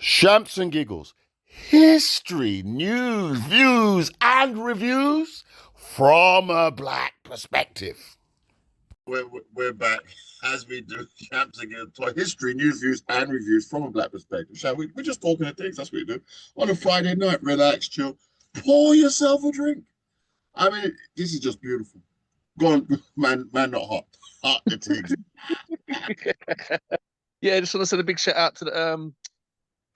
Shamps and Giggles. History, news, views, and reviews from a black perspective. We're back as we do Shamps and Giggles. History, news, views, and reviews from a black perspective. Shall we? We're just talking to things. That's what we do. On a Friday night, relax, chill. Pour yourself a drink. I mean, this is just beautiful. Go on, man, not hot. Hot the things. Yeah, I just want to send a big shout out to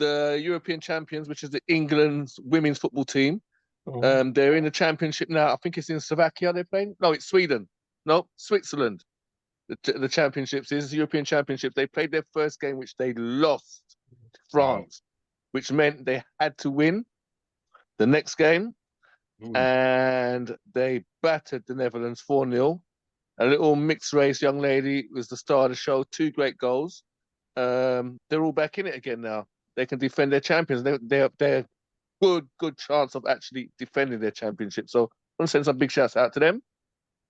the European champions, which is the England women's football team. They're in the championship now. I think it's in Slovakia they're playing. No, it's Sweden. No, Switzerland. The championships is the European championships. They played their first game, which they lost to France, which meant they had to win the next game. And they battered the Netherlands 4-0. A little mixed race young lady was the star of the show. 2 great goals. They're all back in it again now. They can defend their champions. They're good chance of actually defending their championship. So I want to send some big shouts out to them.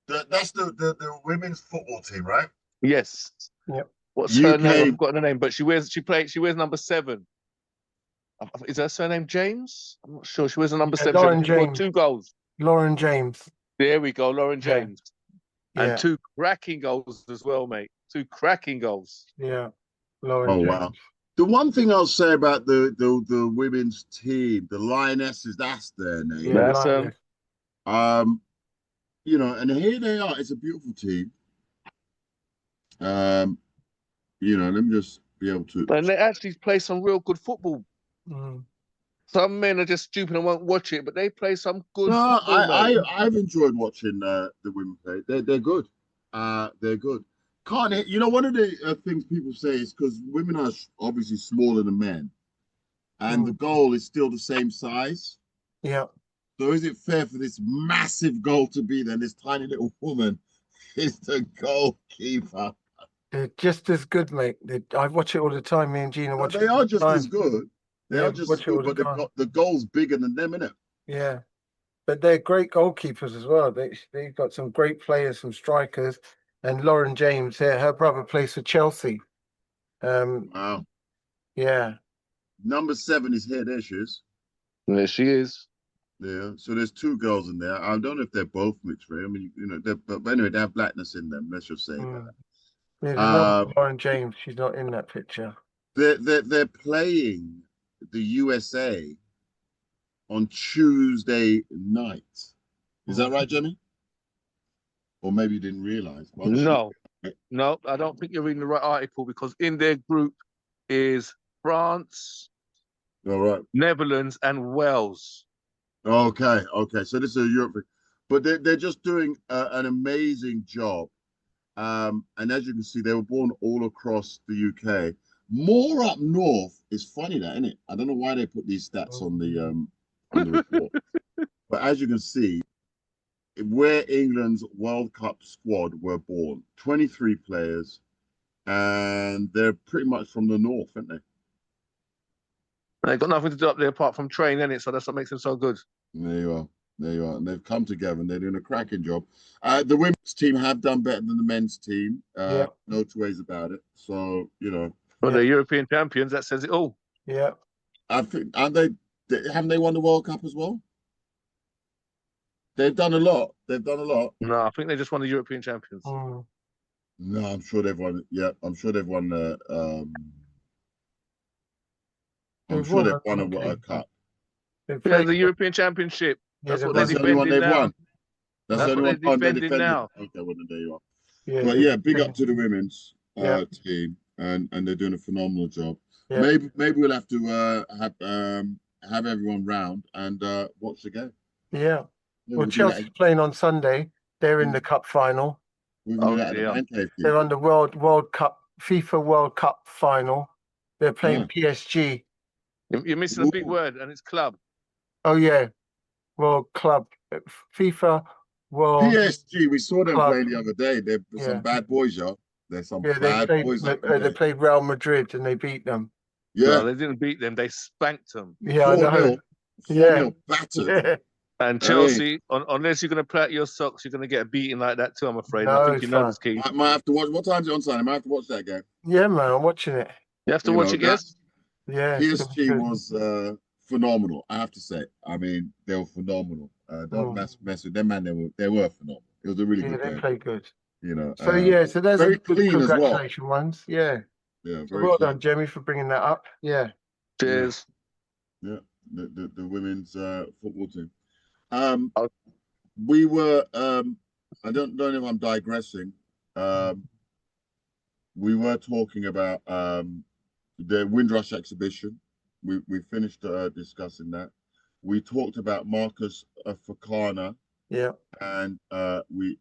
That's the women's football team, right? Yes. Yep. What's her name? I've forgotten her name, but she wears number 7. Is her surname James? I'm not sure. She wears a number 7. Lauren She scored James. 2 goals. Lauren James. There we go, Lauren James. Yeah. And 2 cracking goals as well, mate. 2 cracking goals. Yeah. Lauren James. Wow. The one thing I'll say about the women's team, the Lionesses, that's their name. Yeah, That's you know, and here they are. It's a beautiful team. You know, let me just be able to. And they actually play some real good football. Some men are just stupid and won't watch it, but they play some good football. I've enjoyed watching the women play. They're good. They're good. You know, one of the things people say is because women are obviously smaller than men, and the goal is still the same size. Yeah. So is it fair for this massive goal to be there? This tiny little woman is the goalkeeper. They're just as good, mate. I watch it all the time. Me and Gina watch it. They are just as good. They Yeah, are just watch as it all good, the but time. the goal's bigger than them, innit? Yeah. But they're great goalkeepers as well. They've got some great players, some strikers. And Lauren James, her brother plays for Chelsea. Wow. Yeah. Number 7 is here. There she is. There she is. Yeah. So there's 2 girls in there. I don't know if they're both mixed race. I mean, you know, but anyway, they have blackness in them. Let's just say that. There's another Lauren James. She's not in that picture. They're playing the USA on Tuesday night. Is that right, Jimmy? Or maybe you didn't realize. No, I don't think you're reading the right article because in their group is France, all right, Netherlands, and Wales. Okay. So this is a Europe thing. But they're just doing an amazing job. And as you can see, they were born all across the UK. More up north is funny, that isn't it? I don't know why they put these stats on the report. But as you can see, where England's World Cup squad were born, 23 players, and they're pretty much from the north, aren't they? They've got nothing to do up there apart from train, innit? So that's what makes them so good. There you are. And they've come together and they're doing a cracking job. The women's team have done better than the men's team. No 2 ways about it. So, you know. Well, they're European champions. That says it all. Yeah. I think, haven't they won the World Cup as well? They've done a lot. No, I think they just won the European champions. No, I'm sure they've won. Yeah, I'm sure they've won the. I'm sure they've won a World Cup. Yeah, the European Championship. That's what they're the only one defending they've now. won. That's the only one they're defending now. Okay, well, there you are. Yeah, but yeah, big up to the women's team, and they're doing a phenomenal job. Yeah. Maybe we'll have to have everyone round and watch the game. Yeah. Well, Chelsea's playing on Sunday. They're in the cup final. They're on the World Cup, FIFA World Cup final. They're playing PSG. You're missing a big word, and it's club. Oh yeah, World Club, FIFA World. PSG. We saw them play the other day. They're some bad boys, y'all. They're some bad boys. They played Real Madrid and they beat them. Yeah, no, they didn't beat them. They spanked them. Yeah, I know. 4-0 battered. Yeah. And Chelsea, unless you're going to play out your socks, you're going to get a beating like that too, I'm afraid. No, I think you know this, Keith. I might have to watch. What time's it on Sunday? I might have to watch that game. Yeah, man, I'm watching it. You have to watch it, yes? Yeah, PSG was phenomenal. I have to say. I mean, they were phenomenal. Don't mess with them, man. They were phenomenal. It was a really good they game. play good. You know. So yeah, so there's a very good clean as well. congratulations ones. Yeah. Yeah. So well done, Jemmy, for bringing that up. Yeah. Cheers. Yeah. The women's football team. We were. I don't know if I'm digressing. We were talking about the Windrush exhibition. We finished discussing that. We talked about Marcus Fakana. Yeah. And we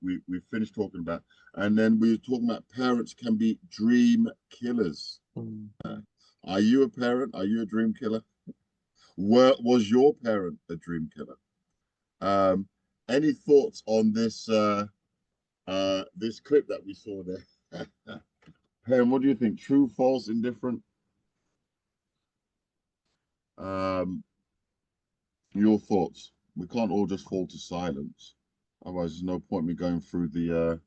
finished talking about, and then we were talking about parents can be dream killers. Are you a parent? Are you a dream killer? Was your parent a dream killer? Any thoughts on this this clip that we saw there? Pam, what do you think? True, false, indifferent? Your thoughts. We can't all just fall to silence. Otherwise, there's no point me going through the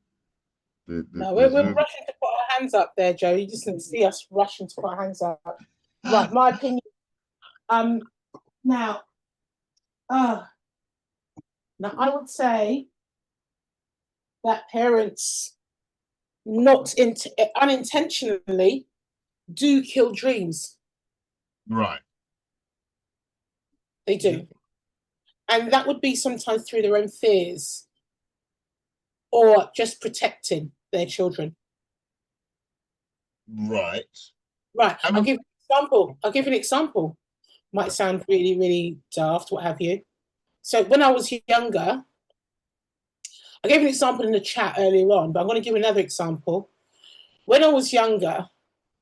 no, we're rushing to put our hands up there, Joe. You just didn't see us rushing to put our hands up. Right, my opinion. Now I would say that parents not unintentionally do kill dreams. Right. They do. And that would be sometimes through their own fears or just protecting their children. Right. Right. I'll give you an example. Might sound really, really daft, what have you. So when I was younger, I gave an example in the chat earlier on, but I'm going to give another example. When I was younger,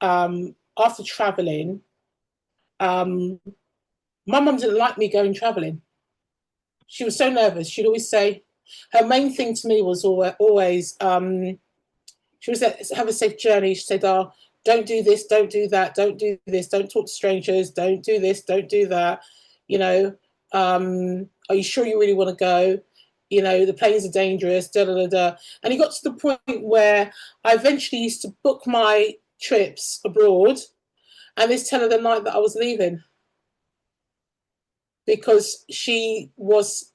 after traveling, my mum didn't like me going traveling. She was so nervous. She'd always say, her main thing to me was always, she would say, have a safe journey. She said, oh, don't do this, don't do that, don't do this, don't talk to strangers, don't do this, don't do that. You know, are you sure you really want to go? You know, the planes are dangerous, da, da, da, da. And it got to the point where I eventually used to book my trips abroad and this tell her the night that I was leaving. Because she was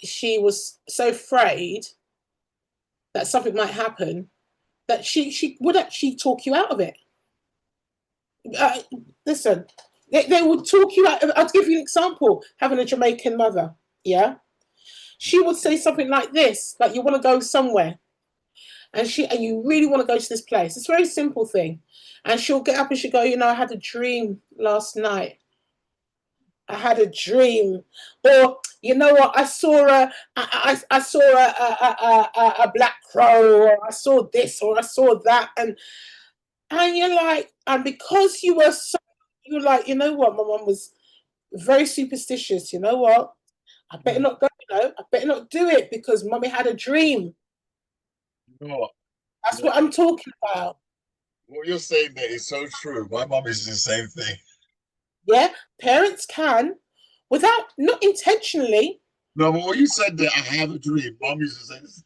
so afraid that something might happen that she would actually talk you out of it. Listen, they would talk you out. I'll give you an example. Having a Jamaican mother, yeah, she would say something like this, like you want to go somewhere, and you really want to go to this place. It's a very simple thing, and she'll get up and she'll go, you know, I had a dream last night. I had a dream, or you know what? I saw a black crow, or I saw this, or I saw that, and you're like, and because you were you're like, you know what? My mum was very superstitious. You know what? I better not go. You know, I better not do it because mummy had a dream. You know what? That's what I'm talking about. What you're saying there is so true. My mum is the same thing. Yeah, parents can, without, not intentionally. No, but what you said there, I have a dream. Mom used to say this.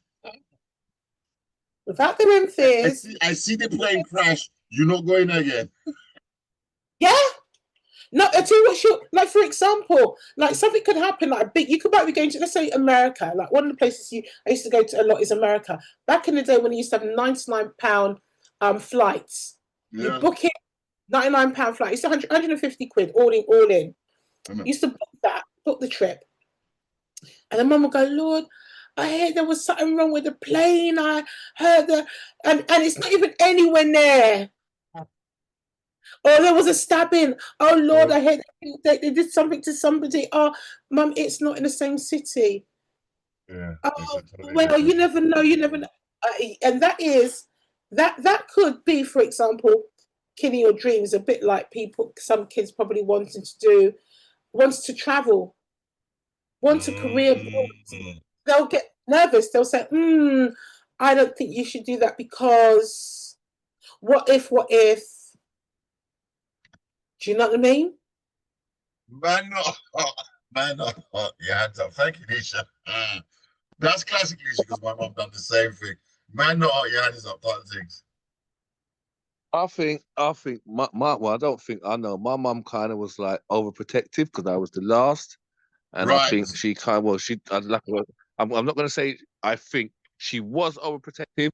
Without their own fears. I see the plane crash. You're not going again. Yeah. No, I tell you what, like for example, like something could happen, like you could might be going to, let's say America, like one of the places I used to go to a lot is America. Back in the day when you used to have £99 flights, you book it, £99 flight, it's 150 quid, all in. Used to book the trip. And then mum would go, Lord, I heard there was something wrong with the plane. I heard and it's not even anywhere near. Or there was a stabbing. Oh Lord, I heard they did something to somebody. Oh, mum, it's not in the same city. Yeah. Oh, well, you never know. You never know. And that could be, for example, killing your dreams. A bit like some kids probably wants to travel, wants a career. They'll get nervous. They'll say, I don't think you should do that because what if? Do you know what I mean? Man, no. Your hands up. Thank you, Nisha. That's classic Nisha because my mom done the same thing. Man, no, your hands up, part of things. I think well, I don't think I know. My mum kind of was like overprotective because I was the last, and I think she kind of I'm not going to say I think she was overprotective.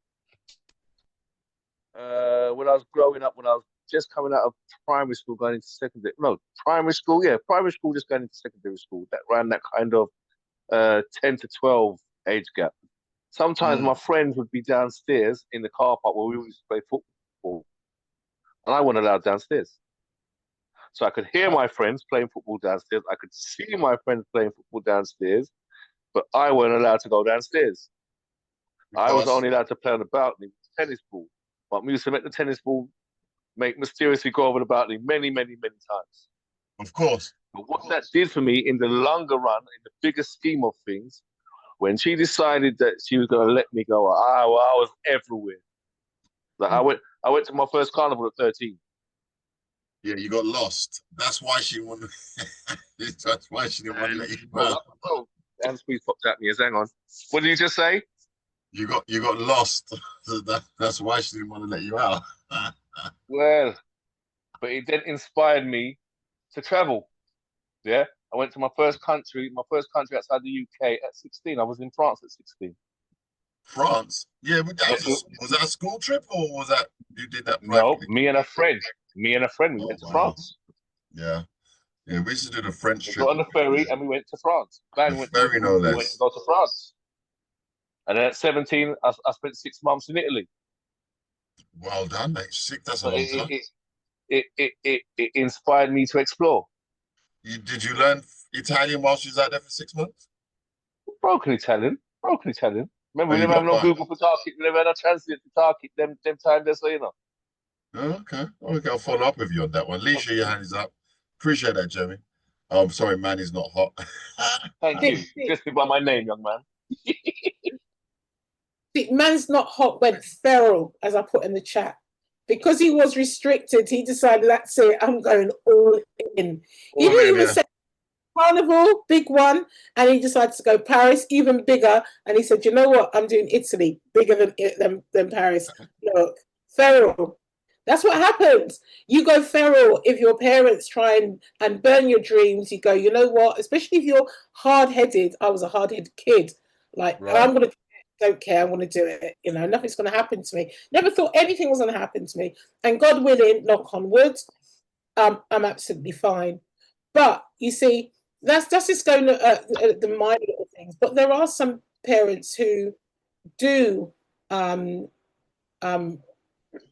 When I was growing up, when I was just coming out of primary school, going into secondary, no, primary school, just going into secondary school. That ran that kind of 10 to 12 age gap. Sometimes my friends would be downstairs in the car park where we used to play football, and I wasn't allowed downstairs. So I could hear my friends playing football downstairs. I could see my friends playing football downstairs, but I wasn't allowed to go downstairs. I was only allowed to play on the balcony with the tennis ball. But we used to make the tennis ball mysteriously go over the balcony many, many, many times. Of course. But what that did for me in the longer run, in the bigger scheme of things, when she decided that she was going to let me go, I was everywhere. Like I went to my first carnival at 13. Yeah, you got lost. That's why she wanted. That's why she didn't want to let you go. Oh, and squeeze popped at me. Hang on. What did you just say? You got lost. That's why she didn't want to let you out. Well, but it then inspired me to travel. Yeah, I went to my first country outside the UK at 16. I was in France at 16. France? Yeah, was that a school trip or was that you did that No, privately? me and a friend. We went to France. Yeah. Yeah, we used to do the French trip. We got on the ferry and we went to France. No less. We went to go to France. And then at 17, I spent 6 months in Italy. Well done, mate. That's a long time. It inspired me to explore. Did you learn Italian whilst you was out there for 6 months? Broken Italian. Remember, we never had no Google for talking. We never had a translate for talking. Them time there, so you know. Okay, I'll follow up with you on that one. Leisha, your hand is up. Appreciate that, Jeremy. I'm sorry, man, he's not hot. Thank you. Just by my name, young man. Man's not hot went feral, as I put in the chat. Because he was restricted, he decided, that's it, I'm going all in. He didn't even say Carnival, big one, and he decided to go Paris, even bigger. And he said, you know what, I'm doing Italy, bigger than Paris. Look, feral. That's what happens. You go feral if your parents try and burn your dreams. You go, you know what, especially if you're hard-headed. I was a hard-headed kid. Like, I'm going to don't care, I want to do it. You know, nothing's going to happen to me. Never thought anything was going to happen to me. And God willing, knock on wood, I'm absolutely fine. But you see, that's just going to the minor little things. But there are some parents who do ruin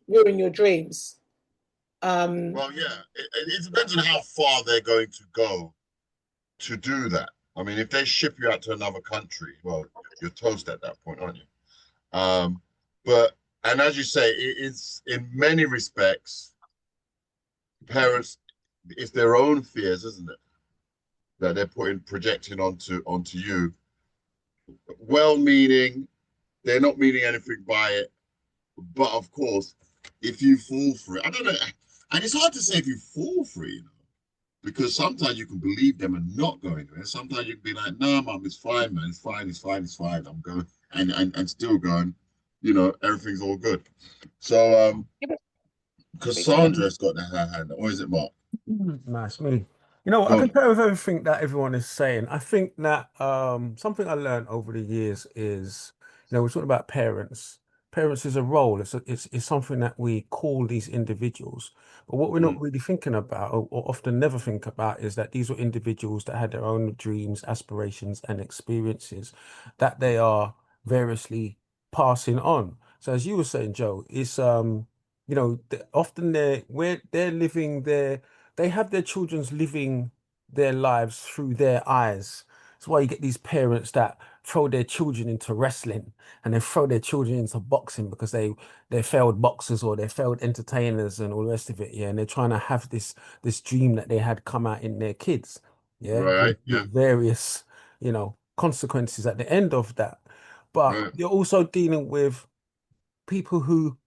your dreams. Well, yeah, it depends on how far they're going to go to do that. I mean, if they ship you out to another country, well, you're toast at that point, aren't you? And as you say, it's in many respects, parents, it's their own fears, isn't it? That they're projecting onto you. Well-meaning, they're not meaning anything by it. But of course, if you fall for it, I don't know. And it's hard to say if you fall for it, you know. Because sometimes you can believe them and not go anywhere. Sometimes you can be like, no, mum, it's fine, man. It's fine. I'm going and still going, you know, everything's all good. So Cassandra's got her hand, or is it Mark? Nice, me. You know, I compare with everything that everyone is saying. I think that something I learned over the years is, you know, we're talking about parents. Parents is a role. It's something that we call these individuals. But what we're not really thinking about, or often never think about, is that these were individuals that had their own dreams, aspirations, and experiences that they are variously passing on. So as you were saying, Joe, it's you know, often they have their children's living their lives through their eyes. That's why you get these parents that throw their children into wrestling and they throw their children into boxing because they're failed boxers or they're failed entertainers and all the rest of it. Yeah. And they're trying to have this dream that they had come out in their kids. Yeah. Right. With various, you know, consequences at the end of that. But you're also dealing with people who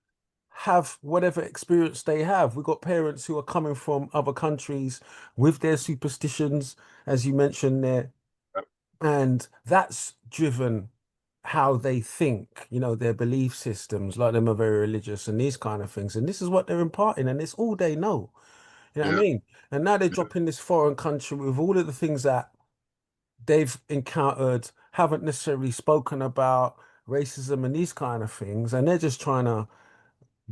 have whatever experience they have. We've got parents who are coming from other countries with their superstitions, as you mentioned there. And that's driven how they think, you know, their belief systems, like them are very religious and these kind of things. And this is what they're imparting, and it's all they know. You know what I mean? And now they're dropping this foreign country with all of the things that they've encountered, haven't necessarily spoken about racism and these kind of things, and they're just trying to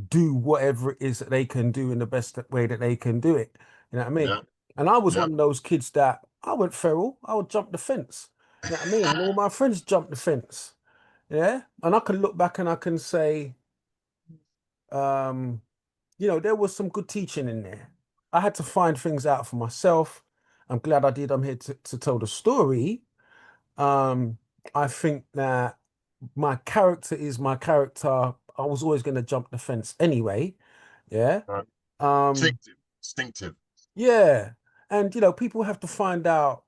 do whatever it is that they can do in the best way that they can do it. You know what I mean? Yeah. And I was one of those kids that I went feral. I would jump the fence. You know what I mean? And all my friends jumped the fence. Yeah. And I can look back and I can say, you know, there was some good teaching in there. I had to find things out for myself. I'm glad I did. I'm here to tell the story. I think that my character is my character. I was always going to jump the fence anyway. Yeah. Right. Um, Instinctive. yeah. And, you know, people have to find out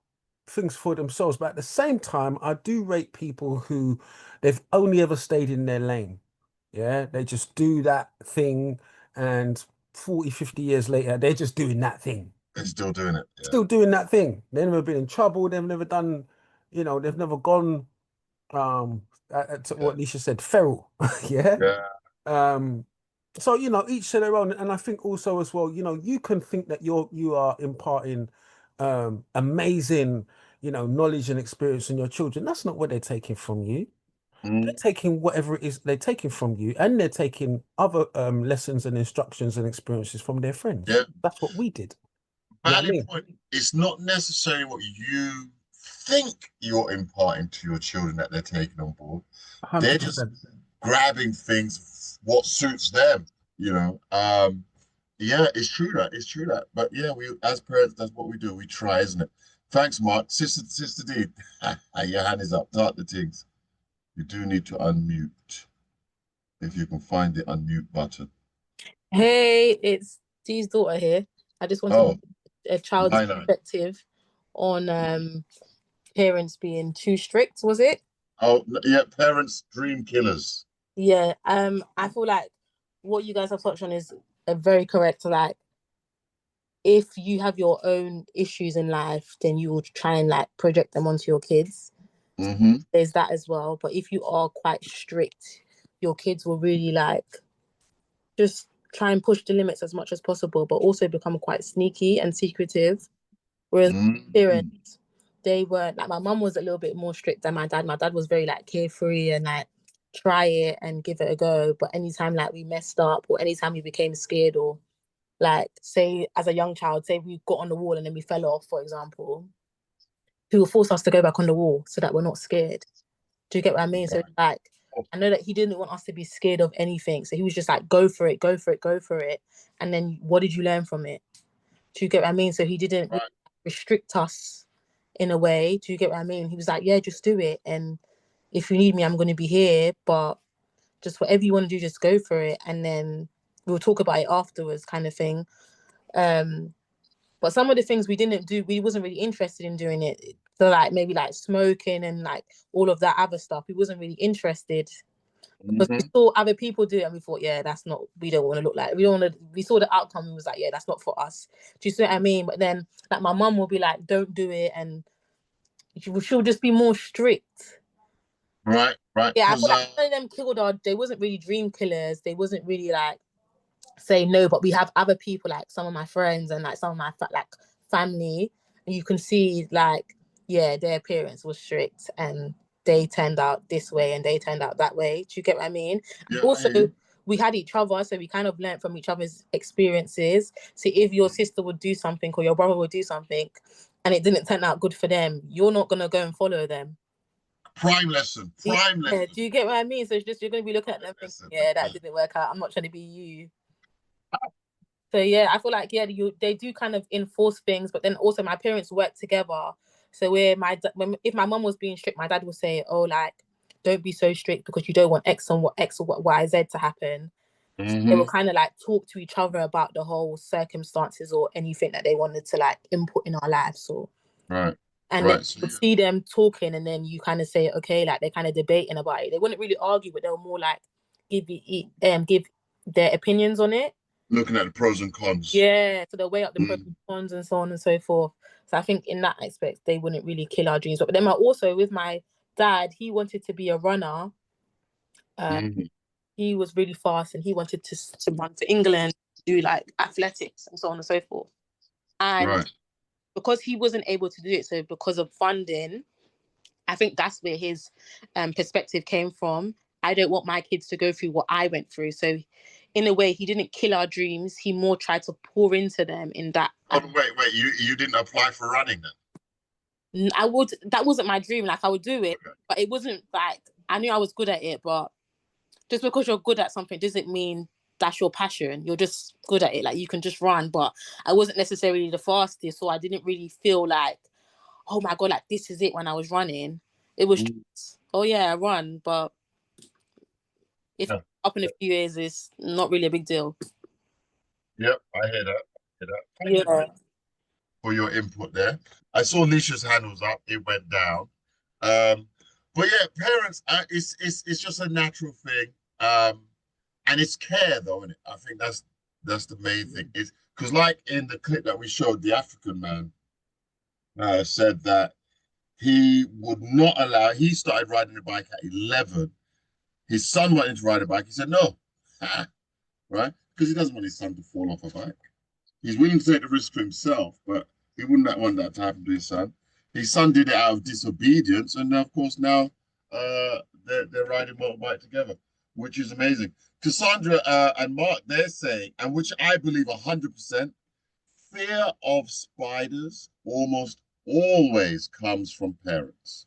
things for themselves. But at the same time, I do rate people who they've only ever stayed in their lane. Yeah. They just do that thing. And 40, 50 years later, they're just doing that thing. They're still doing it. Yeah. Still doing that thing. They've never been in trouble. They've never done, you know, they've never gone to what Nisha said, feral. Yeah. So, you know, each to their own. And I think also as well, you know, you can think that you are imparting amazing, you know, knowledge and experience in your children. That's not what they're taking from you. They're taking whatever it is they're taking from you, and they're taking other lessons and instructions and experiences from their friends. Yeah. That's what we did. Valid point. It's not necessarily what you think you're imparting to your children that they're taking on board. 100%. They're just grabbing things what suits them, you know. Yeah, it's true that. But yeah, we as parents, that's what we do. We try, isn't it? Thanks, Mark. Sister D, your hand is up. Start the things. You do need to unmute if you can find the unmute button. Hey, it's Dee's daughter here. I just wanted a child's perspective on parents being too strict, was it? Oh, yeah, parents dream killers. Yeah, I feel like what you guys have touched on is a very correct. Like, if you have your own issues in life, then you will try and like project them onto your kids. There's that as well. But if you are quite strict, your kids will really like just try and push the limits as much as possible, but also become quite sneaky and secretive. Whereas parents, they weren't like, my mum was a little bit more strict than my dad. My dad was very like carefree and like try it and give it a go. But anytime like we messed up or anytime we became scared, or like say as a young child, say we got on the wall and then we fell off, for example, he will force us to go back on the wall so that we're not scared. Do you get what I mean? So like, I know that he didn't want us to be scared of anything. So he was just like, go for it, go for it, go for it. And then what did you learn from it? Do you get what I mean? So he didn't restrict us in a way. Do you get what I mean? He was like, yeah, just do it. And if you need me, I'm going to be here. But just whatever you want to do, just go for it. And then we'll talk about it afterwards, kind of thing. But some of the things we didn't do, we wasn't really interested in doing it. So like maybe like smoking and like all of that other stuff, we wasn't really interested. Because we saw other people do it and we thought, yeah, that's not, we don't want to look like, we saw the outcome and was like, yeah, that's not for us. Do you see what I mean? But then like my mum will be like, don't do it. And she'll just be more strict. Right. Yeah, I feel like none of them killed they wasn't really dream killers. They wasn't really like say no, but we have other people like some of my friends and like some of my like family, and you can see like, yeah, their parents were strict and they turned out this way and they turned out that way. Do you get what I mean? Yeah, also, we had each other, so we kind of learned from each other's experiences. So if your sister would do something or your brother would do something and it didn't turn out good for them, you're not going to go and follow them. Prime lesson. Do you get what I mean? So it's just, you're going to be looking at them thinking, yeah, that didn't work out. I'm not trying to be you. So yeah, I feel like, yeah, they do kind of enforce things, but then also my parents work together. So if my mum was being strict, my dad would say, oh, like, don't be so strict because you don't want X or Y, Z to happen. So they will kind of like talk to each other about the whole circumstances or anything that they wanted to like input in our lives. Or then you see them talking and then you kind of say, okay, like they're kind of debating about it. They wouldn't really argue, but they'll more like give their opinions on it. Looking at the pros and cons. Yeah, so they'll weigh up the pros and cons and so on and so forth. So I think in that aspect, they wouldn't really kill our dreams. But then also with my dad, he wanted to be a runner. He was really fast and he wanted to run for England, do like athletics and so on and so forth. And because he wasn't able to do it, so because of funding, I think that's where his perspective came from. I don't want my kids to go through what I went through. So in a way, he didn't kill our dreams. He more tried to pour into them in that. Oh, wait, you didn't apply for running then? That wasn't my dream. Like I would do it, but it wasn't like, I knew I was good at it, but just because you're good at something doesn't mean that's your passion. You're just good at it. Like you can just run, but I wasn't necessarily the fastest. So I didn't really feel like, oh my God, like this is it when I was running. It was just, oh yeah, I run, but if up in a few years, it's not really a big deal. Yep, I hear that. Thank you for your input there. I saw Lisha's hand was up, it went down. But yeah, parents, it's just a natural thing. And it's care though, isn't it? I think that's the main thing. Is because like in the clip that we showed, the African man said that he would not allow, he started riding a bike at 11. His son wanted to ride a bike. He said, no, right? Because he doesn't want his son to fall off a bike. He's willing to take the risk for himself, but he wouldn't want that to happen to his son. His son did it out of disobedience. And of course, now they're riding motorbike together, which is amazing. Cassandra and Mark, they're saying, and which I believe 100%, fear of spiders almost always comes from parents.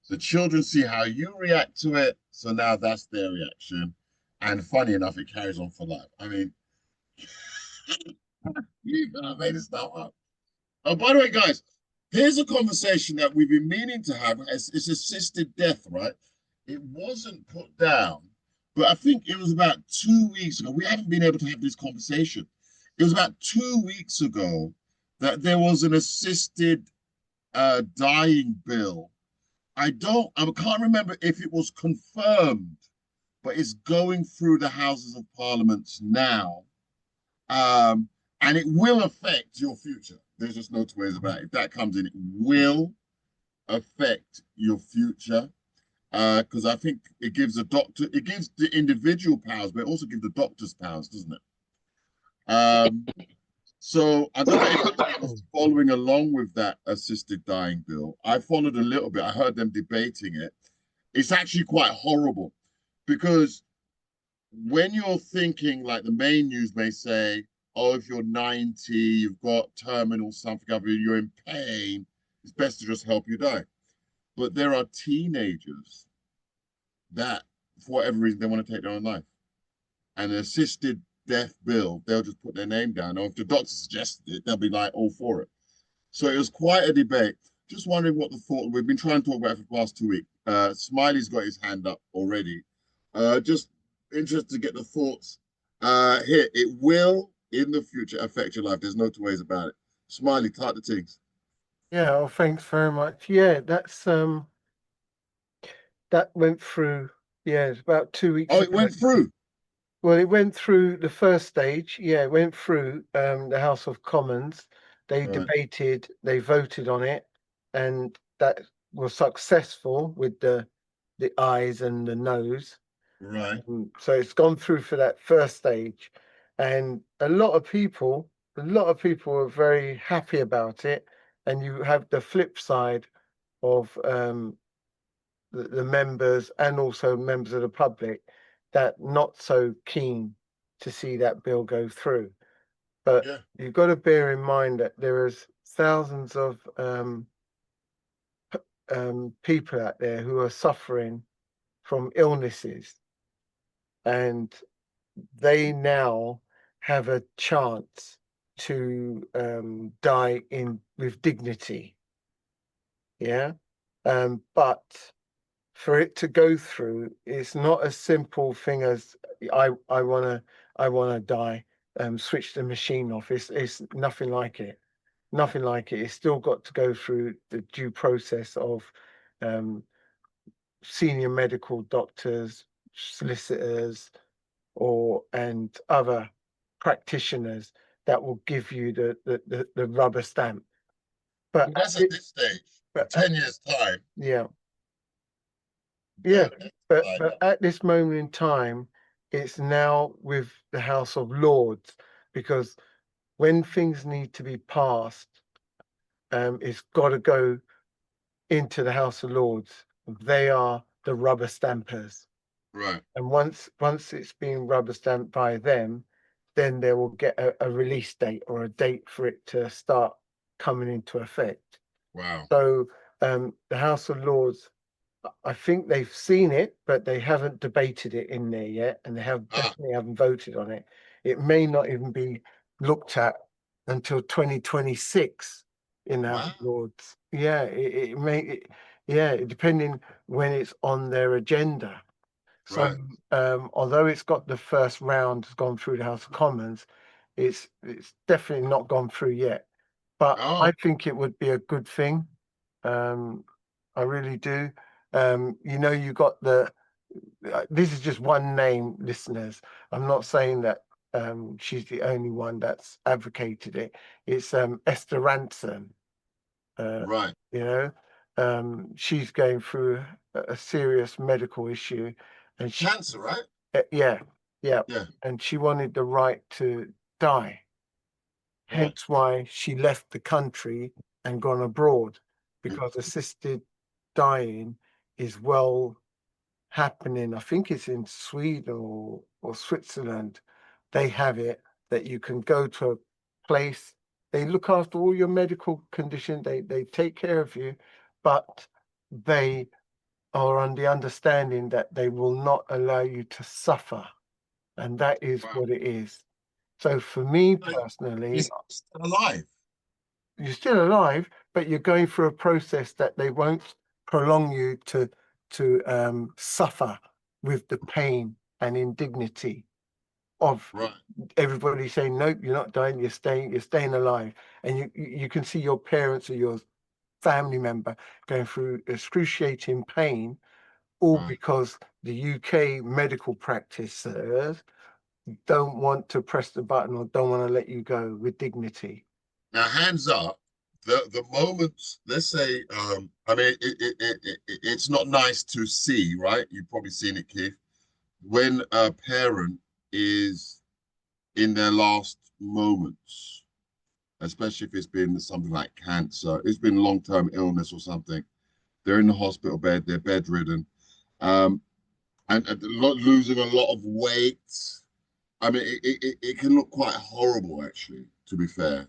The children see how you react to it, so now that's their reaction. And funny enough, it carries on for life. I mean, you made it stuff up. Oh, by the way, guys, here's a conversation that we've been meaning to have. It's assisted death, right? It wasn't put down, but I think it was about 2 weeks ago. We haven't been able to have this conversation. It was about 2 weeks ago that there was an assisted dying bill. I can't remember if it was confirmed, but it's going through the Houses of Parliament now. And it will affect your future. There's just no two ways about it. If that comes in, it will affect your future. Because I think it gives it gives the individual powers, but it also gives the doctors powers, doesn't it? So I don't know if I was following along with that assisted dying bill. I followed a little bit. I heard them debating it. It's actually quite horrible because when you're thinking, like the main news may say, oh, if you're 90, you've got terminal something, you're in pain, it's best to just help you die. But there are teenagers that, for whatever reason, they want to take their own life. And an assisted death bill, they'll just put their name down. Or if the doctor suggested it, they'll be like all for it. So it was quite a debate. Just wondering what the thought, we've been trying to talk about it for the past 2 weeks. Smiley's got his hand up already. Just interested to get the thoughts here. It will, in the future, affect your life. There's no two ways about it. Smiley, start the things. Yeah, well, thanks very much. Yeah, that's that went through, yeah, it's about 2 weeks ago. It went through? Well, it went through the first stage. Yeah, it went through the House of Commons. They debated, they voted on it, and that was successful with the ayes and the noes. Right. So it's gone through for that first stage. And a lot of people are very happy about it. And you have the flip side of the members and also members of the public that not so keen to see that bill go through. But you've got to bear in mind that there is thousands of people out there who are suffering from illnesses, and they now have a chance to die with dignity. Yeah. But for it to go through, it's not a simple thing as I wanna die, switch the machine off. It's nothing like it. Nothing like it. It's still got to go through the due process of senior medical doctors, solicitors, and other practitioners that will give you the rubber stamp. But that's at this stage. But 10 years time. Yeah. Yeah, but at this moment in time, it's now with the House of Lords, because when things need to be passed, it's got to go into the House of Lords. They are the rubber stampers. Right. And once it's been rubber stamped by them, then they will get a release date or a date for it to start coming into effect. Wow. So the House of Lords, I think they've seen it, but they haven't debated it in there yet, and they definitely haven't voted on it. It may not even be looked at until 2026 in the House of Lords. Yeah, it may. Depending when it's on their agenda. So, although it's got the first round has gone through the House of Commons, it's definitely not gone through yet. But I think it would be a good thing. I really do. You got this is just one name, listeners. I'm not saying that she's the only one that's advocated it. It's Esther Rantzen. Right. She's going through a serious medical issue, and Cancer, right? Yeah. Yeah. And she wanted the right to die. Hence why she left the country and gone abroad, because assisted dying is well happening. I think it's in Sweden or Switzerland. They have it that you can go to a place. They look after all your medical condition. They take care of you, but they are on the understanding that they will not allow you to suffer. And that is what it is. So for me personally, You're still alive. You're still alive, but you're going through a process that they won't prolong you to suffer with the pain and indignity of everybody saying, nope, you're not dying, you're staying alive. And you can see your parents or your family member going through excruciating pain, all because the UK medical practitioners don't want to press the button or don't want to let you go with dignity. Now, hands up, the moments, let's say, I mean, it's not nice to see, right? You've probably seen it, Keith, when a parent is in their last moments, especially if it's been something like cancer, it's been long-term illness or something. They're in the hospital bed, they're bedridden, and losing a lot of weight. I mean, it can look quite horrible, actually, to be fair.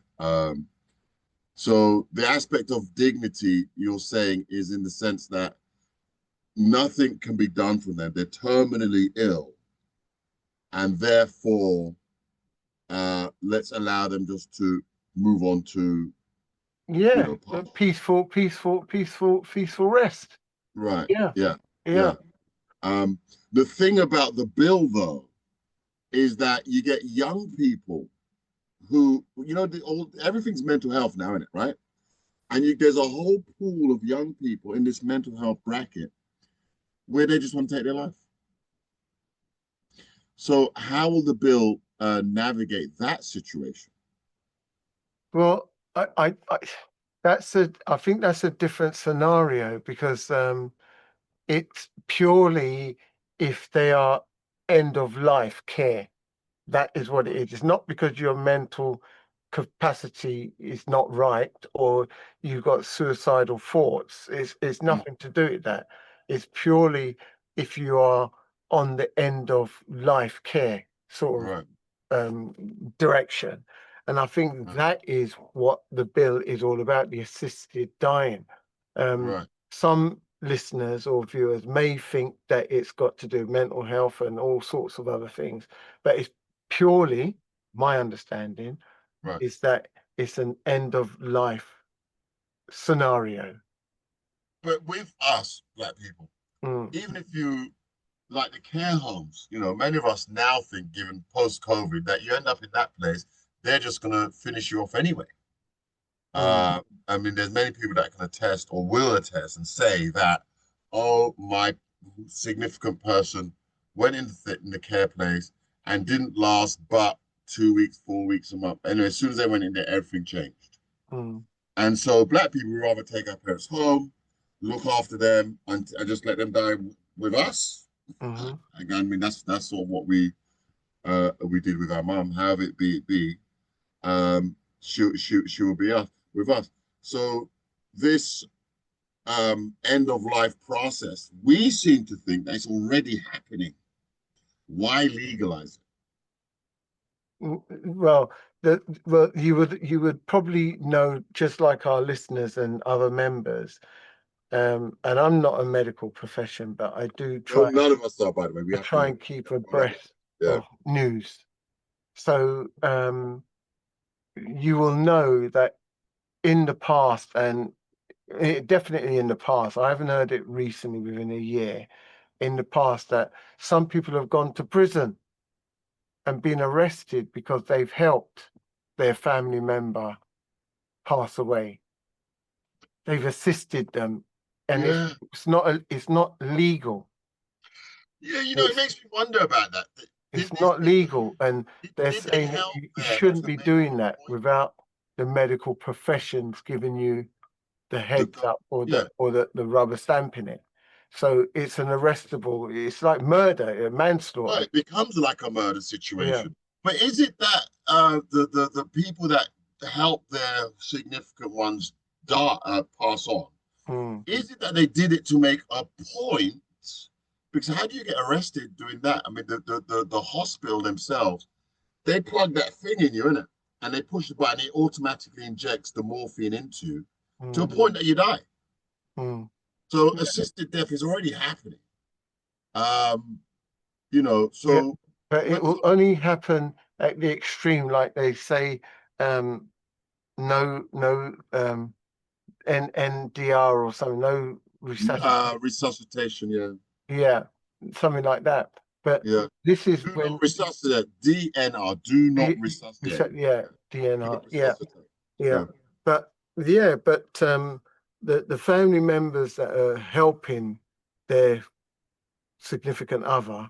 So the aspect of dignity you're saying is in the sense that nothing can be done for them. They're terminally ill. And therefore, let's allow them just to move on to peaceful rest. Right. Yeah. The thing about the bill, though, is that you get young people who, everything's mental health now, isn't it, right? And there's a whole pool of young people in this mental health bracket where they just want to take their life. So how will the bill navigate that situation? Well, I think that's a different scenario, because it's purely if they are end of life care. That is what it is. It's not because your mental capacity is not right or you've got suicidal thoughts. It's nothing to do with that. It's purely if you are on the end of life care sort of direction. And I think that is what the bill is all about, the assisted dying. Some listeners or viewers may think that it's got to do with mental health and all sorts of other things, but it's purely, my understanding, is that it's an end of life scenario. But with us, Black people, even if you, like the care homes, many of us now think, given post-COVID, that you end up in that place, they're just going to finish you off anyway. I mean, there's many people that can attest or will attest and say that, oh, my significant person went in the care place and didn't last but 2 weeks, 4 weeks, a month. And as soon as they went in there, everything changed. And so Black people would rather take our parents home, look after them, and just let them die with us. Mhm. Again, I mean, that's sort of what we did with our mum. However it be, she will be with us. So this end of life process, we seem to think that it's already happening. Why legalize it? Well, you would probably know, just like our listeners and other members. And I'm not a medical profession, but I do No, try. none of us are, by the way. We I have try to and keep abreast Yeah. of news. So you will know that in the past, and definitely in the past, I haven't heard it recently within a year, in the past, that some people have gone to prison and been arrested because they've helped their family member pass away. They've assisted them, and Yeah. it's not legal. Yeah, you know, it makes me wonder about that. It's not legal, and they're did they saying that help you them shouldn't to be make doing a that point? without the medical professions giving you the heads up or yeah. the rubber stamping it. So it's an arrestable. It's like murder, manslaughter. Well, it becomes like a murder Yeah. situation. But is it that the people that help their significant ones pass on, Mm. is it that they did it to make a point? Because how do you get arrested doing that? I mean, the hospital themselves, they plug that thing in you, innit? And they push the button, it automatically injects the morphine into you to a point that you die. Mm. So assisted death is already happening. You know, so Yeah, but it will only happen at the extreme, like they say, no NDR or something, no resuscitation. resuscitation, yeah. Yeah, something like that. But Yeah. this is Do when not resuscitate. DNR, do not resuscitate. yeah, Do DNR, not yeah, resuscitate. yeah. But the family members that are helping their significant other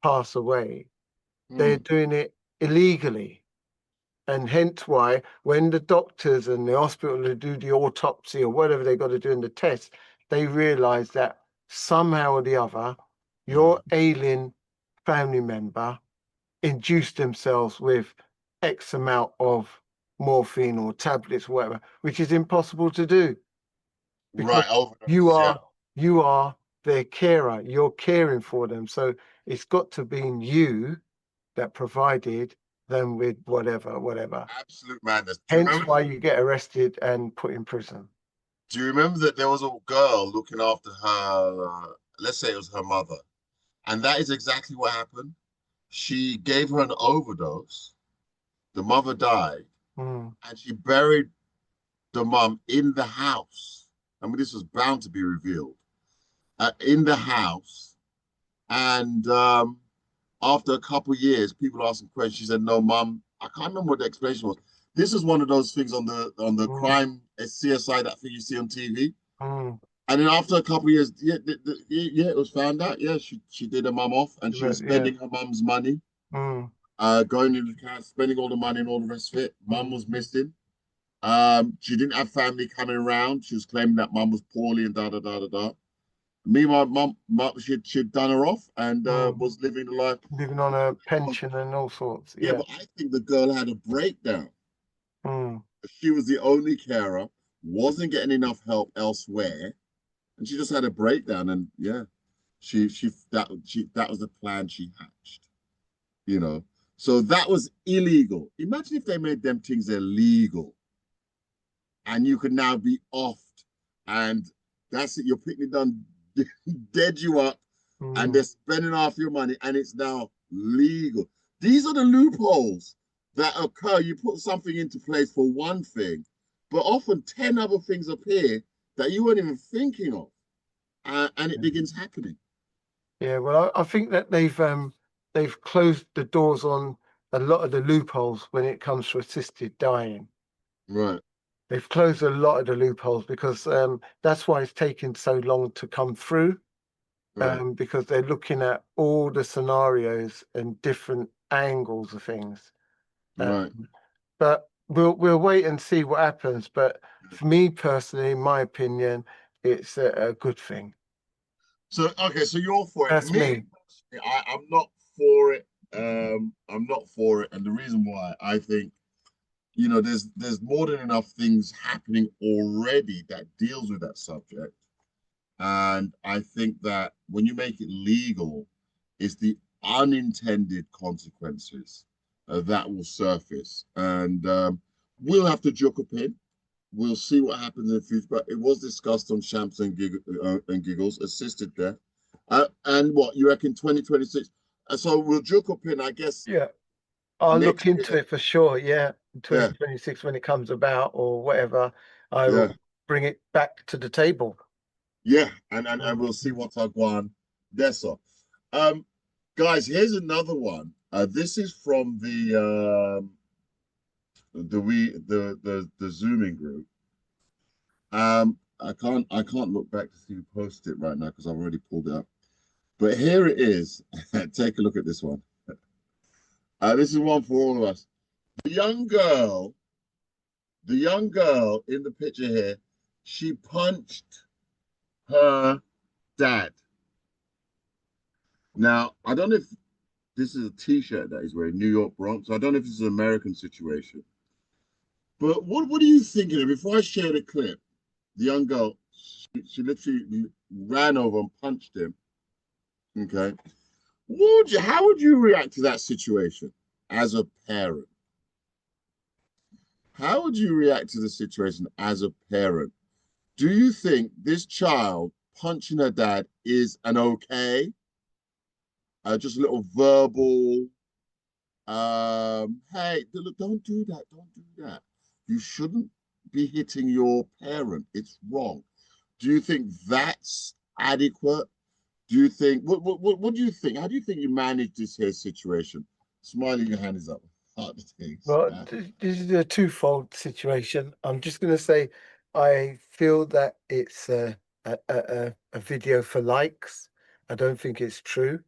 pass away, they're doing it illegally. And hence why when the doctors and the hospital do the autopsy or whatever they got to do in the test, they realize that somehow or the other, your ailing family member induced themselves with X amount of morphine or tablets, or whatever, which is impossible to do. Because Right. you are their carer, you're caring for them. So it's got to be you that provided them with whatever. Absolute madness. Hence why you get arrested and put in prison. Do you remember that there was a girl looking after her, let's say it was her mother, and that is exactly what happened. She gave her an overdose. The mother died, Mm. and she buried the mum in the house. I mean, this was bound to be revealed in the house. And after a couple of years, people asked her questions. She said, "No, mum." I can't remember what the explanation was. This is one of those things on the crime CSI, that thing you see on TV. Mm. And then after a couple of years, it was found out. Yeah, she did her mum off, and she was spending her mum's money, going in the car, spending all the money and all the rest of it. Mum was missing. She didn't have family coming around. She was claiming that mum was poorly and da da da da da. Meanwhile, mum she'd done her off and was living the life, living on a pension and all sorts. Yeah, but I think the girl had a breakdown. She was the only carer, wasn't getting enough help elsewhere, and she just had a breakdown. And yeah, that was the plan she hatched. You know, so that was illegal. Imagine if they made them things illegal, and you could now be offed, and that's it. Your picnic done dead you up, and they're spending half your money, and it's now legal. These are the loopholes that occur. You put something into place for one thing, but often 10 other things appear that you weren't even thinking of, and it begins happening. Yeah, well, I think that they've closed the doors on a lot of the loopholes when it comes to assisted dying. Right. They've closed a lot of the loopholes because that's why it's taken so long to come through. Because they're looking at all the scenarios and different angles of things. Right. But we'll wait and see what happens. But for me personally, in my opinion, it's a good thing. So okay, so you're for it. That's me. I'm not for it. I'm not for it, and the reason why, I think, you know, there's more than enough things happening already that deals with that subject. And I think that when you make it legal, it's the unintended consequences that will surface. And we'll have to joke a pin. We'll see what happens in the future. But it was discussed on Shamps and Giggles, assisted there. And what, you reckon 2026? So we'll joke a pin, I guess. Yeah. I'll look Next into year. it for sure. Yeah. 2026 when it comes about or whatever, I will bring it back to the table. Yeah, and we'll see what Tagwan Dessa. Guys, here's another one. This is from the Zooming group. I can't look back to see who posted it right now because I've already pulled it up. But here it is. Take a look at this one. This is one for all of us. The young girl in the picture here, she punched her dad. Now, I don't know if this is a t-shirt that he's wearing, New York Bronx. I don't know if this is an American situation. But what are you thinking of? Before I share the clip, the young girl, she literally ran over and punched him. Okay. How would you react to that situation as a parent? How would you react to the situation as a parent? Do you think this child punching her dad is an okay? Just a little verbal, hey, look, don't do that, don't do that. You shouldn't be hitting your parent. It's wrong. Do you think that's adequate? Do you think, what do you think? How do you think you manage this here situation? Smiley, your hand is up. Well, this is a twofold situation. I'm just going to say, I feel that it's a video for likes. I don't think it's true.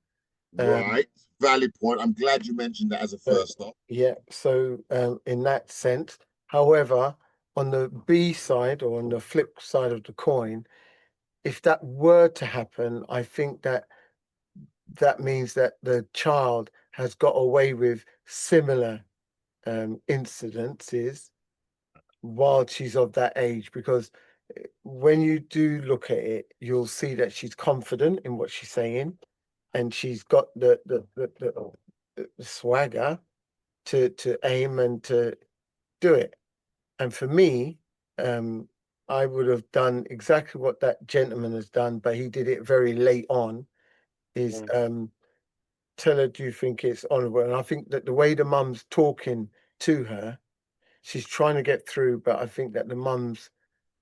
Right, valid point. I'm glad you mentioned that as a first stop. Yeah, so in that sense, however, on the B side or on the flip side of the coin, if that were to happen, I think that means that the child has got away with similar incidences while she's of that age, because when you do look at it, you'll see that she's confident in what she's saying, and she's got the swagger to aim and to do it. And for me, I would have done exactly what that gentleman has done, but he did it very late on, is tell her, do you think it's honourable? And I think that the way the mum's talking to her, she's trying to get through, but I think that the mum's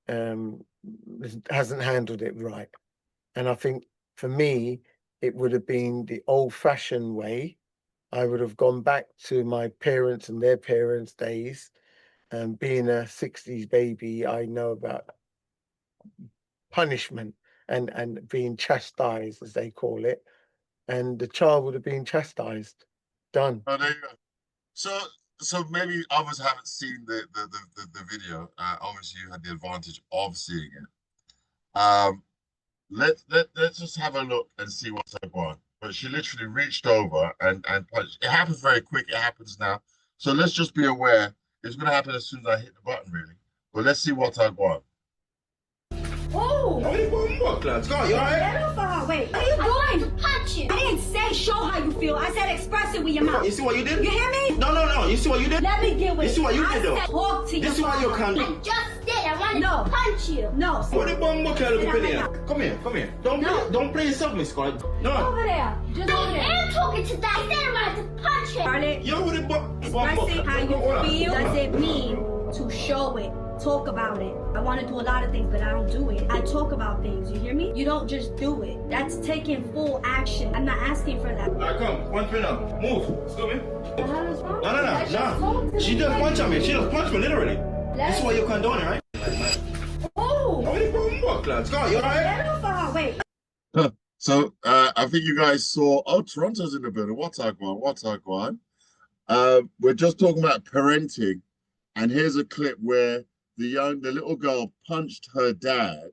hasn't handled it right. And I think for me, it would have been the old-fashioned way. I would have gone back to my parents and their parents' days. And being a 60s baby, I know about punishment and being chastised, as they call it. And the child would have been chastised. Done. Oh, there you go. So maybe others haven't seen the video. Obviously, you had the advantage of seeing it. Let's just have a look and see what's going on. But she literally reached over and punched. It happens very quick. It happens now. So let's just be aware. It's going to happen as soon as I hit the button, really. But let's see what's going on. Oh! How you going work, lads? Go, you alright? Get off of her. Wait, what are you doing? To punch you. I didn't say show how you feel. I said express it with your mouth. You see what you did? You hear me? No. You see what you did? Let me deal with it. You see what you did, though? I said talk to you. This is why you can't. I just did. I wanted to punch you. No. What the bum work, little bit here? Come here. Don't play yourself, Miss Scott. No. Over there. Just over there. I am talking to that. I said I wanted to punch him. Charlotte, Yo, what the bum expressing how you feel doesn't mean to show it. Talk about it. I want to do a lot of things, but I don't do it. I talk about things, you hear me? You don't just do it. That's taking full action. I'm not asking for that. Alright, come. Punch me now. Move. Excuse me. The hell is wrong? No. She just punched me. She just punched me, literally. This is why you condone it, right? Oh! How you going work, lads? Go, you alright? Get off of her. Wait. So I think you guys saw. Oh, Toronto's in the building. What's going? We're just talking about parenting, and here's a clip where the little girl punched her dad,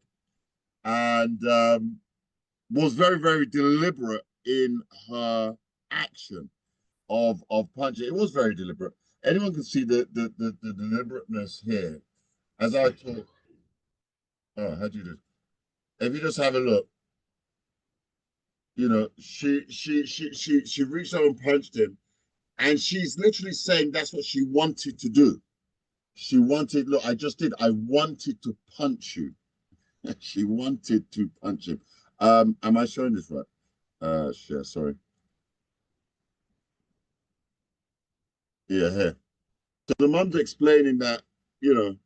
and was very, very deliberate in her action of punching. It was very deliberate. Anyone can see the deliberateness here. As I talk, oh, how do you do? If you just have a look, you know, she reached out and punched him, and she's literally saying that's what she wanted to do. She wanted, look, I just did. I wanted to punch you. She wanted to punch him. Am I showing this right? Share, sorry. Yeah, here. So the mum's explaining that, you know,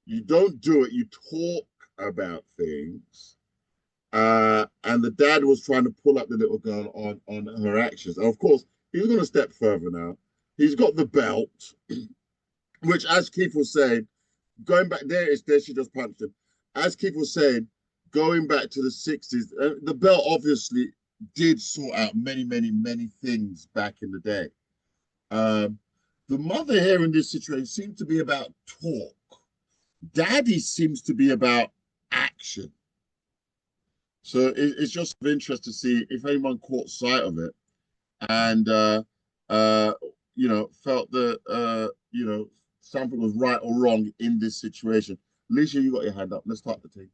you don't do it, you talk about things. And the dad was trying to pull up the little girl on her actions. And of course, he's going to step further now. He's got the belt, which, as Keith was saying, going back there she just punched him. As Keith was saying, going back to the 60s, the belt obviously did sort out many, many, many things back in the day. The mother here in this situation seems to be about talk. Daddy seems to be about action. So it's just of interest to see if anyone caught sight of it and, you know, felt that, you know, something was right or wrong in this situation. Alicia, you got your hand up. Let's start the takes.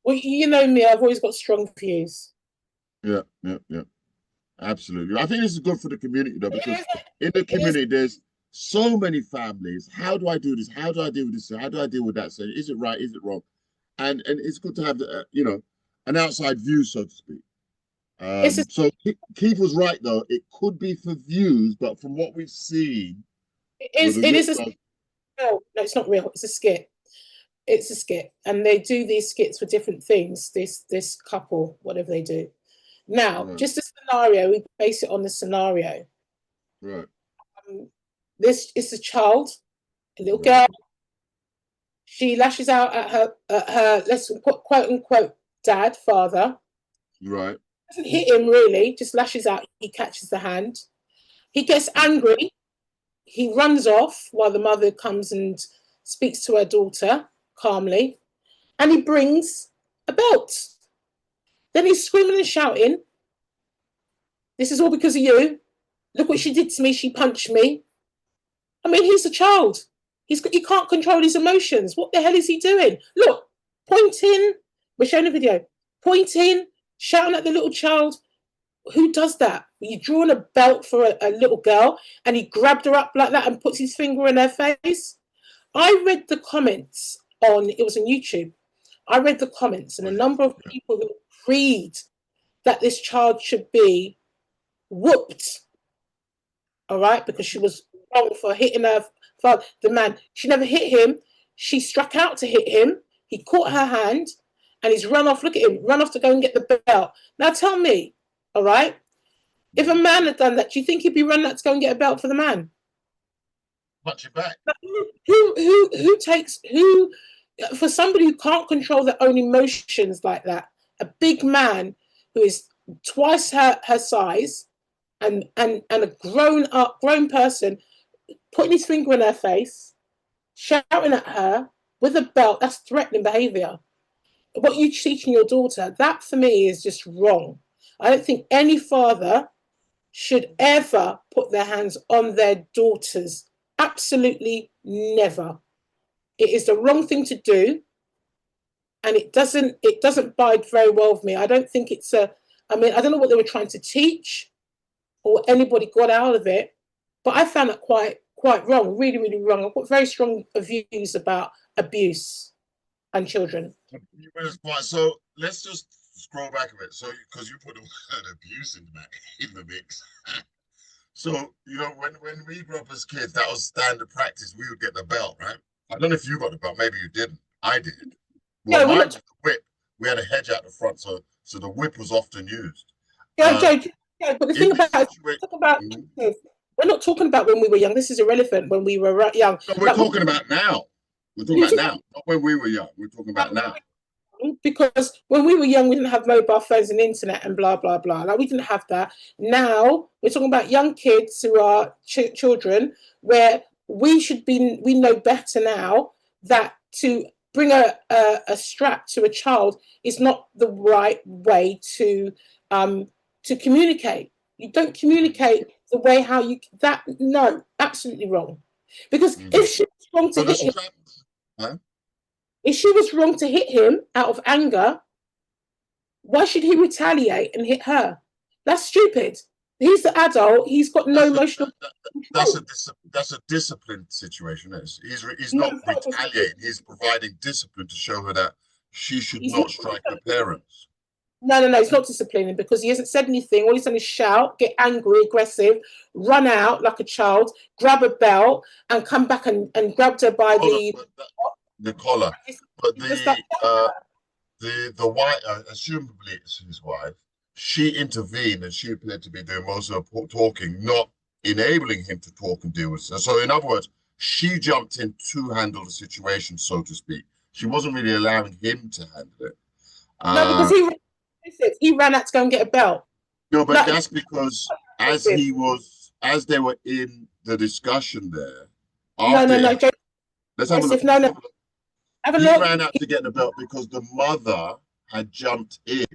Well, you know me, I've always got strong views. Yeah. Absolutely. I think this is good for the community, though, because in the community, there's so many families. How do I do this? How do I deal with this? How do I deal with that? So is it right? Is it wrong? And it's good to have, you know, an outside view, so to speak. So Keith was right, though. It could be for views, but from what we've seen... No, it's not real. It's a skit. It's a skit. And they do these skits for different things, this couple, whatever they do. Now, just a scenario, we base it on the scenario. Right. This is a child, a little girl. She lashes out at her, let's quote unquote, dad, father. Right. Doesn't hit him really, just lashes out. He catches the hand. He gets angry. He runs off while the mother comes and speaks to her daughter calmly. And he brings a belt. Then he's screaming and shouting, "This is all because of you. Look what she did to me. She punched me." I mean, he's a child. He can't control his emotions. What the hell is he doing? Look, pointing. We're showing a video. Pointing, shouting at the little child. Who does that? You're drawing a belt for a little girl and he grabbed her up like that and puts his finger in her face. I read the comments it was on YouTube. I read the comments and a number of people who agreed that this child should be whooped. All right, because she was wrong for hitting her father, the man. She never hit him. She struck out to hit him. He caught her hand and he's run off. Look at him, run off to go and get the belt. Now tell me, all right, if a man had done that, do you think he'd be running out to go and get a belt for the man? Punch it back. Who takes for somebody who can't control their own emotions like that? A big man who is twice her size and a grown person putting his finger in her face, shouting at her with a belt, that's threatening behavior. What you're teaching your daughter, that for me is just wrong. I don't think any father should ever put their hands on their daughters. Absolutely never. It is the wrong thing to do. And it doesn't bide very well with me. I don't think it's I don't know what they were trying to teach or what anybody got out of it, but I found it quite wrong, really, really wrong. I've got very strong views about abuse and children. So let's just scroll back a bit. So, because you put the word abuse in the mix. So, you know, when we grew up as kids, that was standard practice. We would get the belt, right? I don't know if you got the belt. Maybe you didn't. I did. Well, mine was the whip. We had a hedge out the front, so the whip was often used. Yeah, but the thing we're not talking about when we were young. This is irrelevant when we were young. No, we're talking about now. We're talking about now, not when we were young. We're talking about now. Because when we were young, we didn't have mobile phones and internet and blah, blah, blah. Like, we didn't have that. Now, we're talking about young kids who are children, where we know better now that to bring a strap to a child is not the right way to communicate. You don't communicate the way how you no, absolutely wrong. Because if she was wrong to hit him, if she was wrong to hit him out of anger, why should he retaliate and hit her? That's stupid. He's the adult. He's got no emotional. That's a disciplined situation. He's not retaliating. He's providing discipline to show her that she should not strike her parents. No. It's not disciplining because he hasn't said anything. All he's done is shout, get angry, aggressive, run out like a child, grab a belt, and come back and grabbed her by the collar. But the wife, assumably it's his wife, she intervened and she appeared to be doing most of the talking, not enabling him to talk and deal with it. So in other words, she jumped in to handle the situation, so to speak. She wasn't really allowing him to handle it. No, because he ran out to go and get a belt. No, but that's because as they were in the discussion there. No. Let's have a look. No. Have a he look. Ran out to get the belt because the mother had jumped in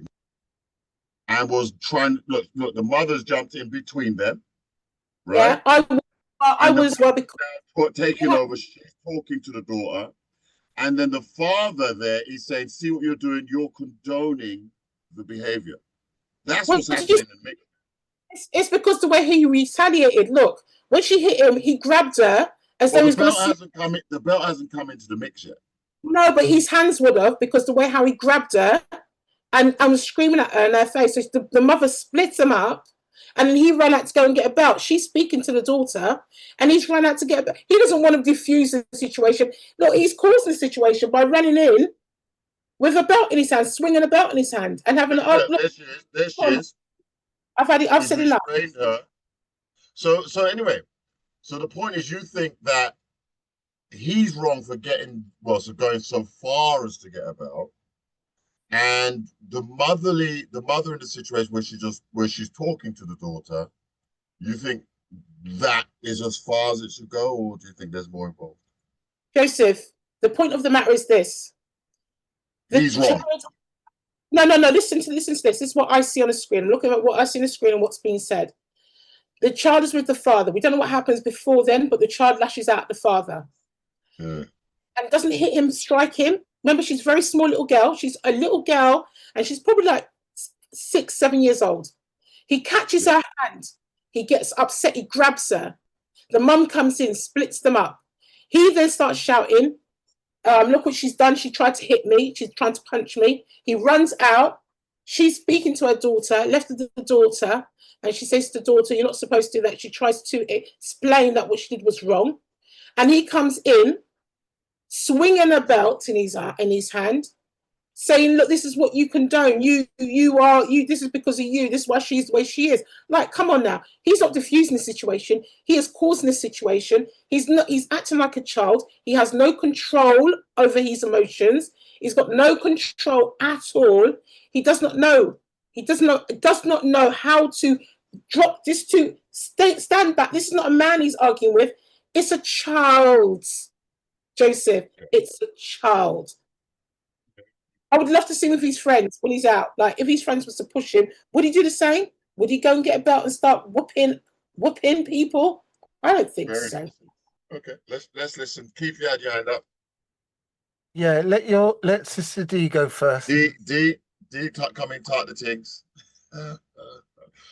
and was trying. Look. The mother's jumped in between them, right? Yeah, I was taking over. She's talking to the daughter, and then the father there is saying, "See what you're doing? You're condoning the behavior." That's what's happening. It's because the way he retaliated. Look, when she hit him, he grabbed her as though he's going to. The belt hasn't come into the mix yet. No, but his hands would have, because the way how he grabbed her and was screaming at her in her face. So the mother splits them up, and then he ran out to go and get a belt. She's speaking to the daughter, and he's run out to get a belt. He doesn't want to diffuse the situation. Look, he's caused the situation by running in with a belt in his hand, swinging a belt in his hand, and having there she is. I've said enough. So anyway, so the point is, you think that he's wrong for going so far as to get a belt, and the mother in the situation where she's talking to the daughter, you think that is as far as it should go, or do you think there's more involved? Joseph, the point of the matter is this. He's wrong. No. Listen to this. This is what I see on the screen. I'm looking at what I see on the screen and what's being said. The child is with the father. We don't know what happens before then, but the child lashes out at the father. And doesn't hit him, strike him. Remember, she's a very small little girl. She's a little girl, and she's probably like 6, 7 years old. He catches her hand. He gets upset. He grabs her. The mum comes in, splits them up. He then starts shouting, look what she's done. She tried to hit me. She's trying to punch me. He runs out. She's speaking to her daughter, left with the daughter, and she says to the daughter, "You're not supposed to do that." She tries to explain that what she did was wrong. And he comes in, swinging a belt in his hand, saying, "Look, this is what you condone. This is because of you. This is why she's the way she is." Like, come on now. He's not diffusing the situation. He is causing the situation. He's acting like a child. He has no control over his emotions. He's got no control at all. He does not know. He does not know how to drop this, to stand back. This is not a man he's arguing with. It's a child, Joseph. It's a child. I would love to see him with his friends when he's out. Like, if his friends was to push him, would he do the same? Would he go and get a belt and start whooping people? I don't think so. Okay, let's listen. Keith, you had your hand up. Yeah, let Sister D go first. D, come in, talk the things.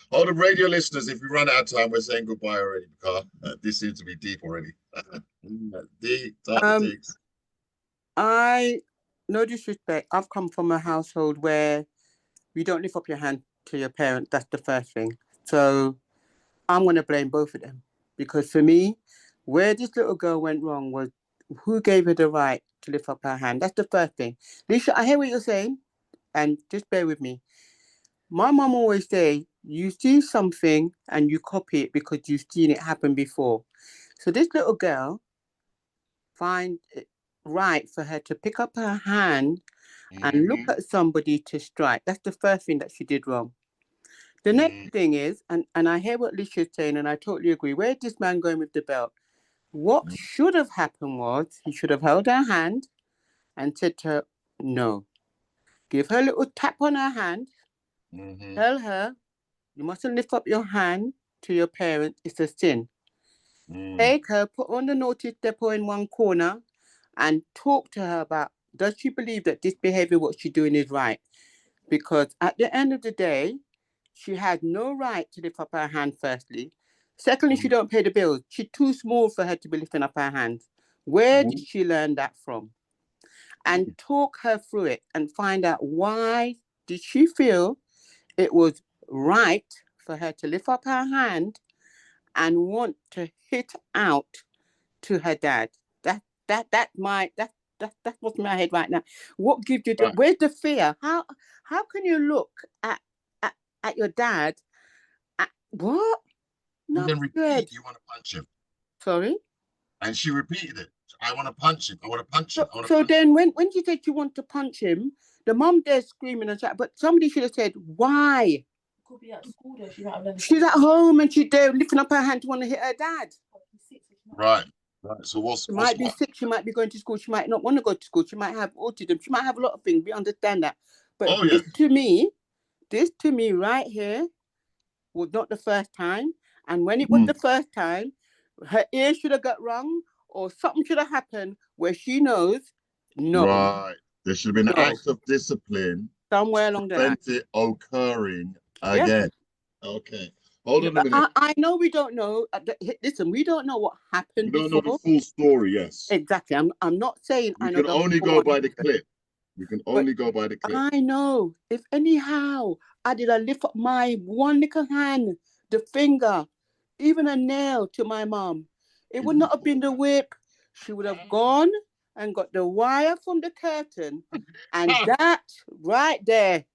All the radio listeners, if we run out of time, we're saying goodbye already, because this seems to be deep already. D, talk the things. No disrespect, I've come from a household where you don't lift up your hand to your parent. That's the first thing. So I'm going to blame both of them, because for me, where this little girl went wrong was who gave her the right to lift up her hand. That's the first thing. Lisha, I hear what you're saying, and just bear with me. My mum always say, you see something and you copy it because you've seen it happen before. So this little girl find it right for her to pick up her hand and look at somebody to strike. That's the first thing that she did wrong. The next thing is, and I hear what Lisha's saying, and I totally agree, where's this man going with the belt? What should have happened was he should have held her hand and said to her, no. Give her a little tap on her hand. Tell her, you mustn't lift up your hand to your parents. It's a sin. Take her, put on the notice depot in one corner and talk to her about, does she believe that this behavior, what she's doing is right? Because at the end of the day, she had no right to lift up her hand, firstly. Secondly, she don't pay the bills. She's too small for her to be lifting up her hands. Where did she learn that from? And talk her through it and find out why did she feel it was right for her to lift up her hand and want to hit out to her dad. That's what's in my head right now. What gives you where's the fear? How can you look at your dad? What? And then repeat, you want to punch him. Sorry? And she repeated it. I want to punch him. I want to punch him. So then when she said you want to punch him, the mom there screaming and shouting, but somebody should have said, why? Could be at school though. She might have learned She's at home and she's there lifting up her hand to want to hit her dad. Right. So she might be sick, she might be going to school, she might not want to go to school, she might have autism, she might have a lot of things. We understand that. But this to me right here was not the first time. And when it was the first time, her ear should have got wrong or something should have happened where she knows no. Right. There should have been an act of discipline somewhere along the line. To prevent it occurring again. Okay. Hold on a minute. I know we don't know. Listen, we don't know what happened. We don't know the full story, yes. Exactly. I'm not saying we can only go by the clip. We can only go by the clip. I know. If anyhow I did a lift up my one little hand, the finger, even a nail to my mom, it would not have been the whip. She would have gone and got the wire from the curtain, and that right there,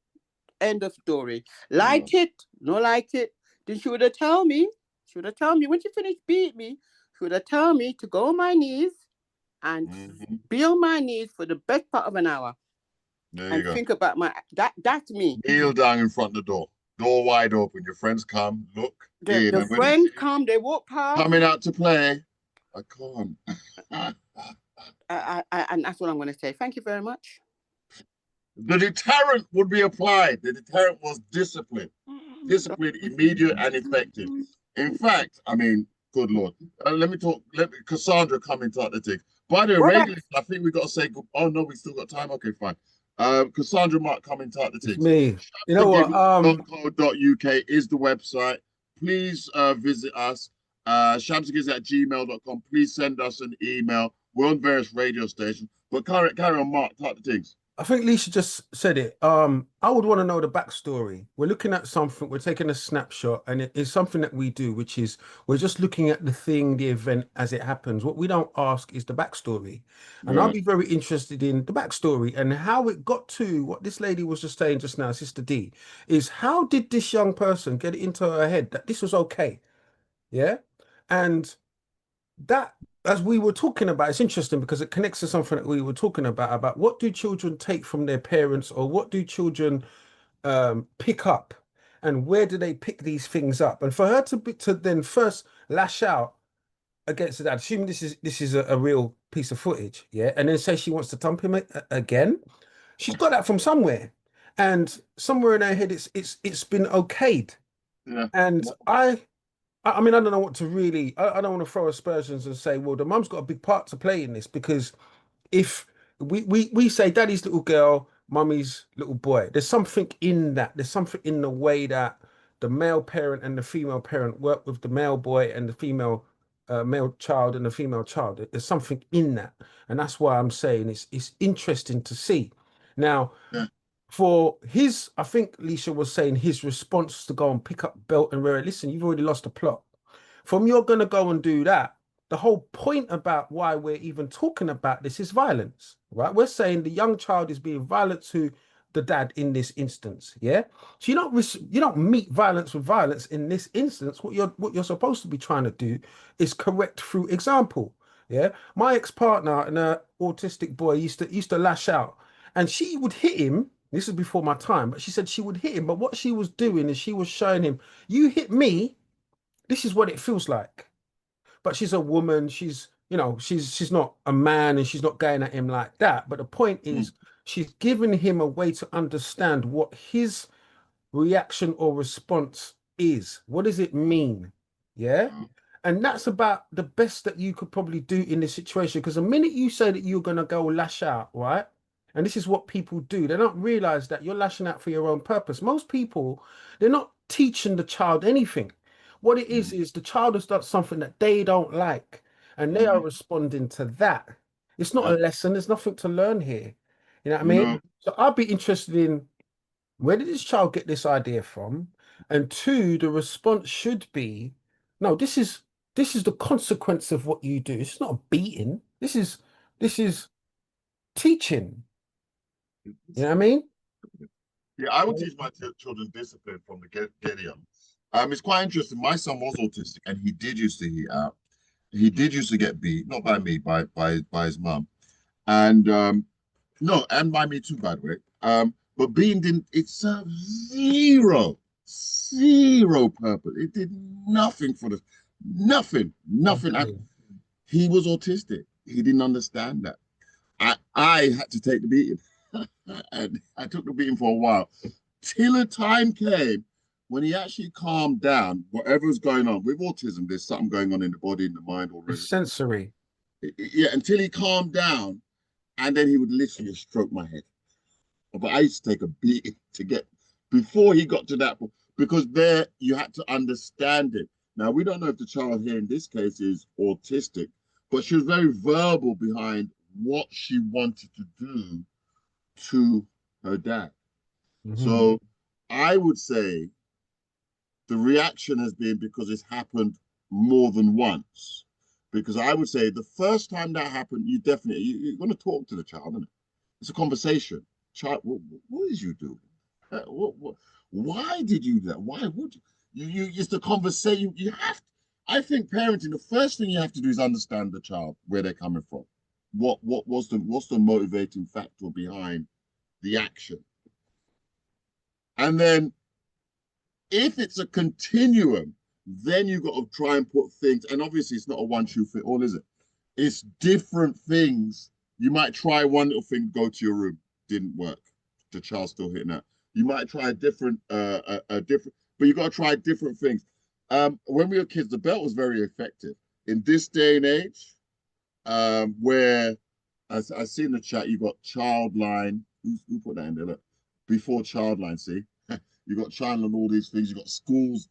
end of story. Like it, no like it. Then she would have told me. She would have told me when she finished beating me. She would have told me to go on my knees and be on my knees for the best part of an hour. There you go. Think about that's me. Kneel down in front of the door. Door wide open. Your friends come. Look. The friends come. They walk past. Coming out to play. I can't. And that's what I'm going to say. Thank you very much. The deterrent would be applied. The deterrent was discipline. Discipline, immediate and effective. In fact, I mean, good Lord. Let me Cassandra come into the thing. By the way, I think we got to say good. Oh, no, we still got time. Okay, fine. Cassandra might come into the thing. Me. You know what? .co.uk is the website. Please visit us. Shamsigiz@gmail.com. Please send us an email. We're on various radio stations. But carry on, Mark, type the things. I think Lisa just said it. I would want to know the backstory. We're looking at something, we're taking a snapshot, and it is something that we do, which is we're just looking at the thing, the event as it happens. What we don't ask is the backstory. And I'll be very interested in the backstory and how it got to what this lady was just saying just now, Sister D, is how did this young person get it into her head that this was okay? Yeah. And that, as we were talking about, it's interesting because it connects to something that we were talking about what do children take from their parents, or what do children pick up, and where do they pick these things up? And for her to then first lash out against that, assuming this is a real piece of footage, yeah, and then say she wants to thump him again, she's got that from somewhere, and somewhere in her head it's been okayed. Yeah. And I mean, I don't know what to really, I don't want to throw aspersions and say, well, the mum's got a big part to play in this, because if we say daddy's little girl, mummy's little boy, there's something in that. There's something in the way that the male parent and the female parent work with the male boy and the female male child and the female child. There's something in that. And that's why I'm saying it's interesting to see. Now, for his, I think Lisa was saying his response to go and pick up belt and wear it. Listen, you've already lost the plot. From you're going to go and do that, the whole point about why we're even talking about this is violence, right? We're saying the young child is being violent to the dad in this instance, yeah? So you don't meet violence with violence in this instance. What you're supposed to be trying to do is correct through example, yeah? My ex-partner and an autistic boy used to lash out, and she would hit him. This is before my time, but she said she would hit him. But what she was doing is she was showing him, you hit me, this is what it feels like. But she's a woman, she's you know, she's not a man and she's not going at him like that. But the point is, she's giving him a way to understand what his reaction or response is. What does it mean? Yeah. And that's about the best that you could probably do in this situation. Because the minute you say that you're going to go lash out, right? And this is what people do. They don't realize that you're lashing out for your own purpose. Most people, they're not teaching the child anything. What it is the child has done something that they don't like, and they are responding to that. It's not a lesson. There's nothing to learn here. You know what I mean? So I'd be interested in, where did this child get this idea from? And two, the response should be, no, this is the consequence of what you do. It's not a beating. This is teaching. You know what I mean? Yeah, I would teach my children discipline from the get-go. It's quite interesting. My son was autistic, and he did used to eat out. He did used to get beat, not by me, by his mum, and no, and by me too, by the way. But being didn't. It served zero purpose. It did nothing for the nothing. He was autistic. He didn't understand that. I had to take the beating. And I took the beating for a while, till a time came when he actually calmed down. Whatever's going on with autism, there's something going on in the body, in the mind already. It's sensory. Yeah, until he calmed down, and then he would literally stroke my head. But I used to take a beating to get, before he got to that point, because there you had to understand it. Now, we don't know if the child here in this case is autistic, but she was very verbal behind what she wanted to do to her dad. So I would say the reaction has been because it's happened more than once. Because I would say the first time that happened, you're going to talk to the child, isn't it? It's a conversation. Child, what did you do? Why did you do that? Why would you? It's the conversation. You have to, I think parenting, the first thing you have to do is understand the child, where they're coming from. What's the motivating factor behind the action? And then if it's a continuum, then you've got to try and put things, and obviously it's not a one shoe fit all, is it? It's different things. You might try one little thing, go to your room, didn't work. The child's still hitting that. You might try a different, but you got to try different things. When we were kids, the belt was very effective. In this day and age, where I see in the chat, you got Childline. Who put that in there? Look, before Childline, see, you got Childline, all these things. You got schools.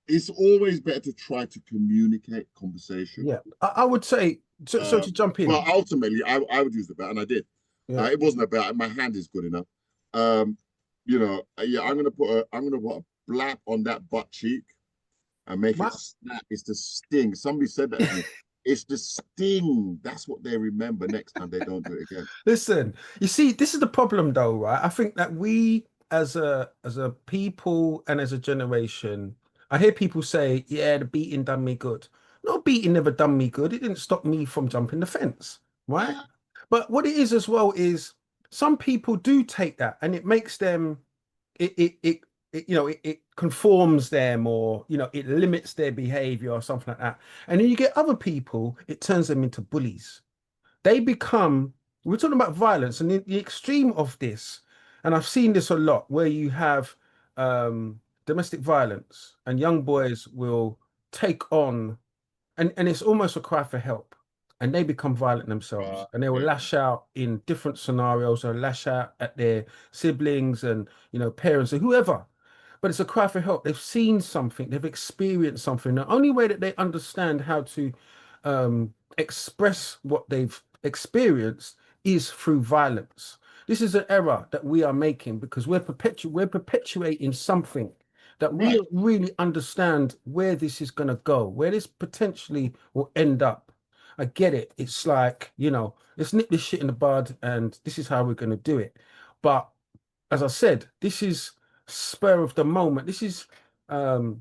It's always better to try to communicate conversation. Yeah, I would say. So to jump in. Well, ultimately, I would use the belt, and I did. Yeah. It wasn't a belt. My hand is good enough. You know, yeah, I'm gonna put a blap on that butt cheek and make it snap. It's the sting. Somebody said that to me. It's the sting. That's what they remember next time they don't do it again. Listen, you see, this is the problem though, right? I think that we as a people and as a generation, I hear people say, yeah, the beating done me good. No, beating never done me good. It didn't stop me from jumping the fence, right? Yeah. But what it is as well is some people do take that and it makes them, it conforms them, or, you know, it limits their behavior or something like that. And then you get other people, it turns them into bullies. They become, we're talking about violence, and the extreme of this, and I've seen this a lot, where you have domestic violence and young boys will take on, and it's almost a cry for help. And they become violent themselves, and they will lash out in different scenarios, or lash out at their siblings and, you know, parents or whoever. But it's a cry for help. They've seen something, they've experienced something. The only way that they understand how to express what they've experienced is through violence. This is an error that we are making because we're perpetuating something that we don't really understand where this is going to go, where this potentially will end up. I get it. It's like, you know, let's nip this shit in the bud and this is how we're going to do it. But as I said, this is spur of the moment. This is, you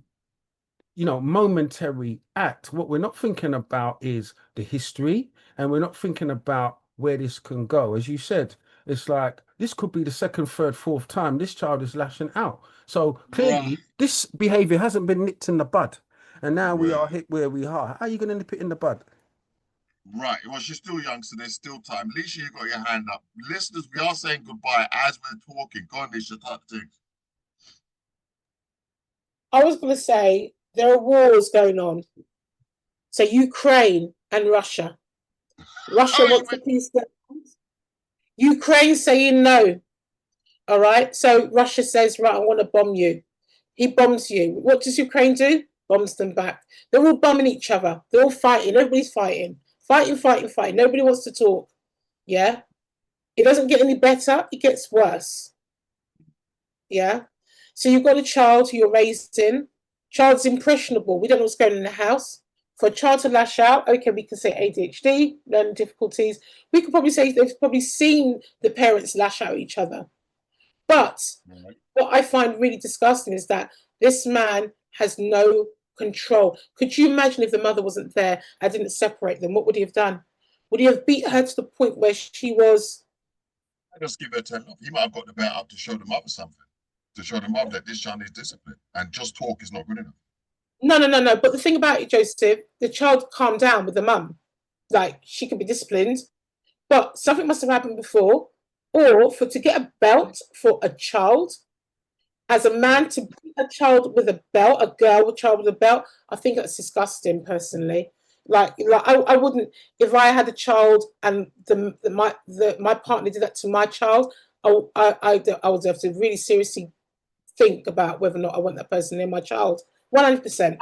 know, momentary act. What we're not thinking about is the history, and we're not thinking about where this can go. As you said, it's like, this could be the second, third, fourth time this child is lashing out. So clearly this behavior hasn't been nipped in the bud. And now we are hit where we are. How are you going to nip it in the bud? Right. Well, she's still young, so there's still time. Leisha, you got your hand up. Listeners, we are saying goodbye as we're talking. Go on, Leisha, type things. I was going to say there are wars going on. So Ukraine and Russia. Russia wants a peace. Ukraine saying no. All right. So Russia says, right, I want to bomb you. He bombs you. What does Ukraine do? Bombs them back. They're all bombing each other. They're all fighting. Everybody's fighting. Fighting. Nobody wants to talk. Yeah. It doesn't get any better. It gets worse. Yeah. So you've got a child who you're raising. Child's impressionable. We don't know what's going on in the house. For a child to lash out, okay, we can say ADHD, learning difficulties. We could probably say they've probably seen the parents lash out at each other. But what I find really disgusting is that this man has no control. Could you imagine if the mother wasn't there and didn't separate them? What would he have done? Would he have beat her to the point where she was? I just give her 10 off. He might have got the bet up to show the mother something, to show the mother that this child needs discipline, and just talk is not good enough. No. But the thing about it, Joseph, the child calmed down with the mum. Like, she could be disciplined, but something must have happened before. Or to get a belt for a child, as a man to beat a child with a belt, a girl with a child with a belt, I think that's disgusting personally. Like I wouldn't, if I had a child and my partner did that to my child, I would have to really seriously think about whether or not I want that person near my child. 100%.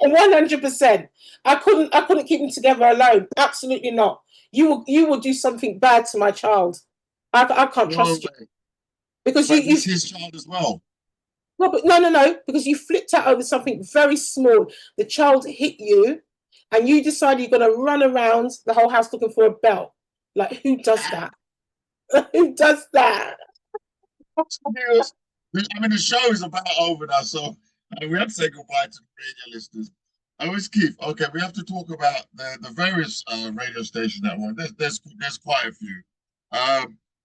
100%. I couldn't keep them together alone. Absolutely not. You will do something bad to my child. I can't trust you. Because he's his child as well. No, because you flipped out over something very small. The child hit you, and you decided you're going to run around the whole house looking for a belt. Like, who does that? Who does that? I mean, the show is about over now, so we have to say goodbye to the radio listeners. Keith, okay, we have to talk about the various radio stations that were. There's quite a few.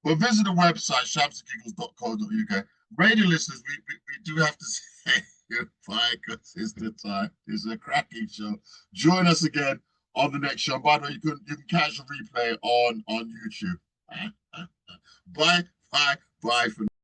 But visit the website, shabsandgiggles.co.uk. Radio listeners, we do have to say goodbye because it's the time. It's a cracking show. Join us again on the next show. By the way, you can catch a replay on YouTube. Bye for now.